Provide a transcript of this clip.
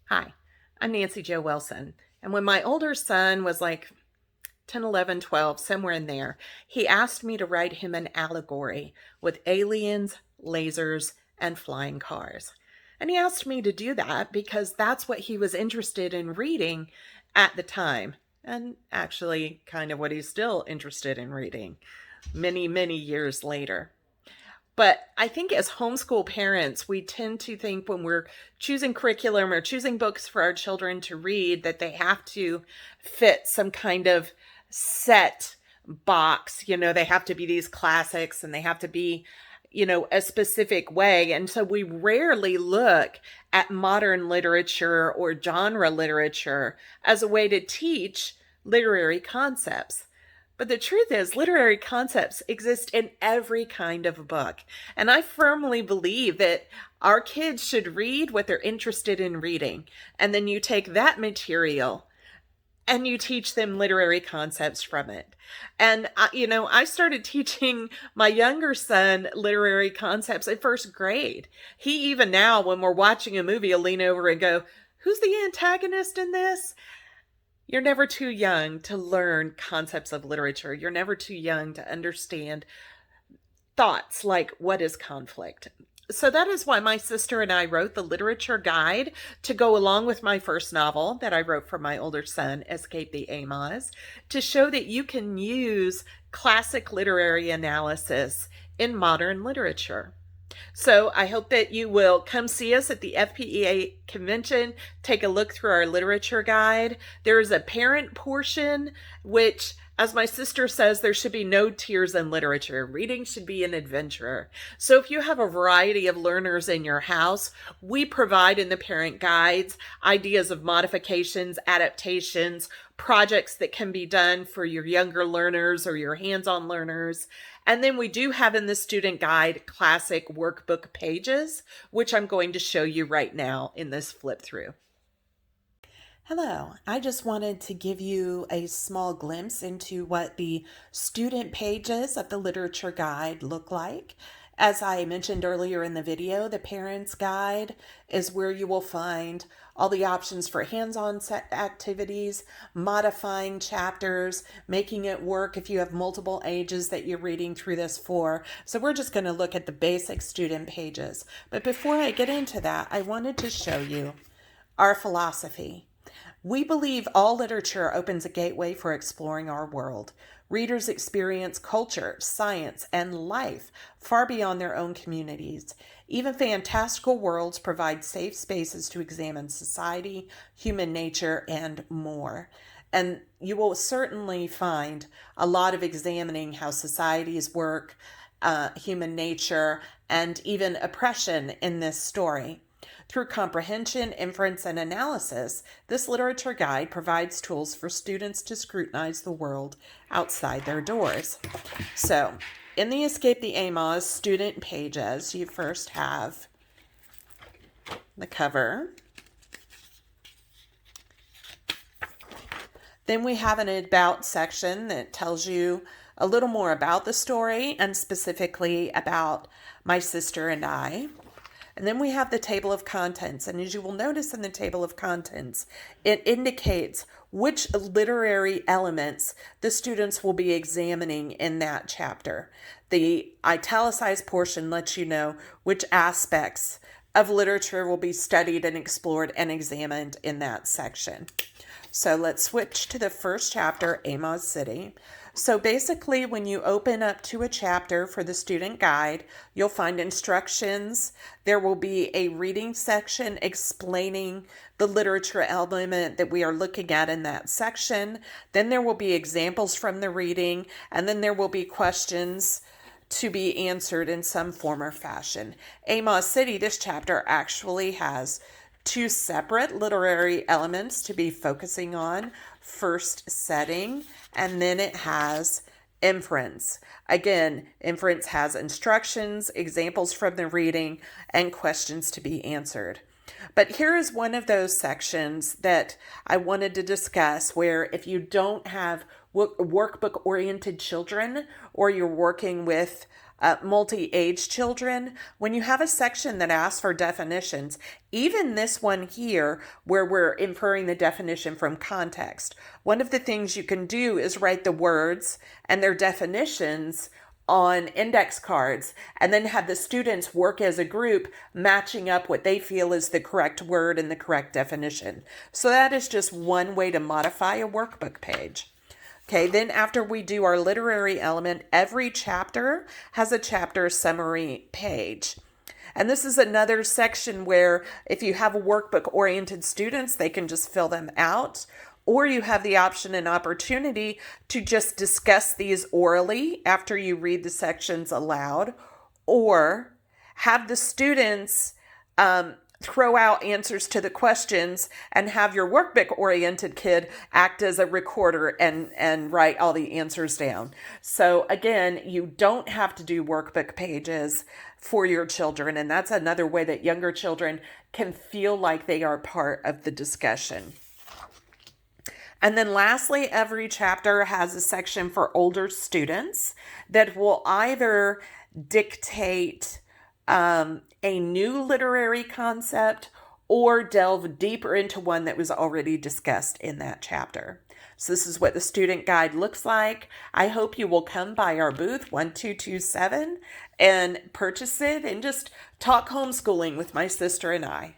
Hi, I'm Nancy Jo Wilson. And when my older son was like 10, 11, 12, somewhere in there, he asked me to write him an allegory with aliens, lasers, and flying cars. And he asked me to do that because that's what he was interested in reading at the time. And actually, kind of what he's still interested in reading many, many years later. But I think as homeschool parents, we tend to think when we're choosing curriculum or choosing books for our children to read that they have to fit some kind of set box. They have to be these classics and they have to be, a specific way. And so we rarely look at modern literature or genre literature as a way to teach literary concepts. But the truth is, literary concepts exist in every kind of book. And I firmly believe that our kids should read what they're interested in reading. And then you take that material and you teach them literary concepts from it. And, I started teaching my younger son literary concepts in first grade. He even now, when we're watching a movie, will lean over and go, "Who's the antagonist in this?" You're never too young to learn concepts of literature. You're never too young to understand thoughts like what is conflict. So that is why my sister and I wrote the literature guide to go along with my first novel that I wrote for my older son, Escape the Amoz, to show that you can use classic literary analysis in modern literature. So I hope that you will come see us at the FPEA convention, take a look through our literature guide. There is a parent portion, which, as my sister says, there should be no tears in literature. Reading should be an adventure. So if you have a variety of learners in your house, we provide in the parent guides ideas of modifications, adaptations, projects that can be done for your younger learners or your hands-on learners. And then we do have in the student guide classic workbook pages, which I'm going to show you right now in this flip through. Hello, I just wanted to give you a small glimpse into what the student pages of the literature guide look like. As I mentioned earlier in the video, the parents guide is where you will find all the options for hands-on activities, modifying chapters, making it work if you have multiple ages that you're reading through this for. So we're just going to look at the basic student pages. But before I get into that, I wanted to show you our philosophy. We believe all literature opens a gateway for exploring our world. Readers experience culture, science, and life far beyond their own communities. Even fantastical worlds provide safe spaces to examine society, human nature, and more. And you will certainly find a lot of examining how societies work, human nature, and even oppression in this story. Through comprehension, inference, and analysis, this literature guide provides tools for students to scrutinize the world outside their doors. So, in the Escape the Amoz student pages, you first have the cover. Then we have an About section that tells you a little more about the story and specifically about my sister and I. And then we have the table of contents. And as you will notice in the table of contents, it indicates which literary elements the students will be examining in that chapter. The italicized portion lets you know which aspects of literature will be studied and explored and examined in that section. So let's switch to the first chapter, Amoz City. So basically, when you open up to a chapter for the student guide, you'll find instructions. There will be a reading section explaining the literature element that we are looking at in that section. Then there will be examples from the reading, and then there will be questions to be answered in some form or fashion. Amoz City, this chapter actually has two separate literary elements to be focusing on. First, setting, and then it has inference. Again, inference has instructions, examples from the reading, and questions to be answered. But here is one of those sections that I wanted to discuss where if you don't have workbook-oriented children or you're working with multi-age children, when you have a section that asks for definitions, even this one here where we're inferring the definition from context, one of the things you can do is write the words and their definitions on index cards and then have the students work as a group matching up what they feel is the correct word and the correct definition. So that is just one way to modify a workbook page. Okay, then after we do our literary element, every chapter has a chapter summary page. And this is another section where if you have workbook-oriented students, they can just fill them out. Or you have the option and opportunity to just discuss these orally after you read the sections aloud, or have the students throw out answers to the questions and have your workbook-oriented kid act as a recorder and write all the answers down. So again, you don't have to do workbook pages for your children, and that's another way that younger children can feel like they are part of the discussion. And then lastly, every chapter has a section for older students that will either dictate a new literary concept or delve deeper into one that was already discussed in that chapter. So this is what the student guide looks like. I hope you will come by our booth 1227 and purchase it and just talk homeschooling with my sister and I.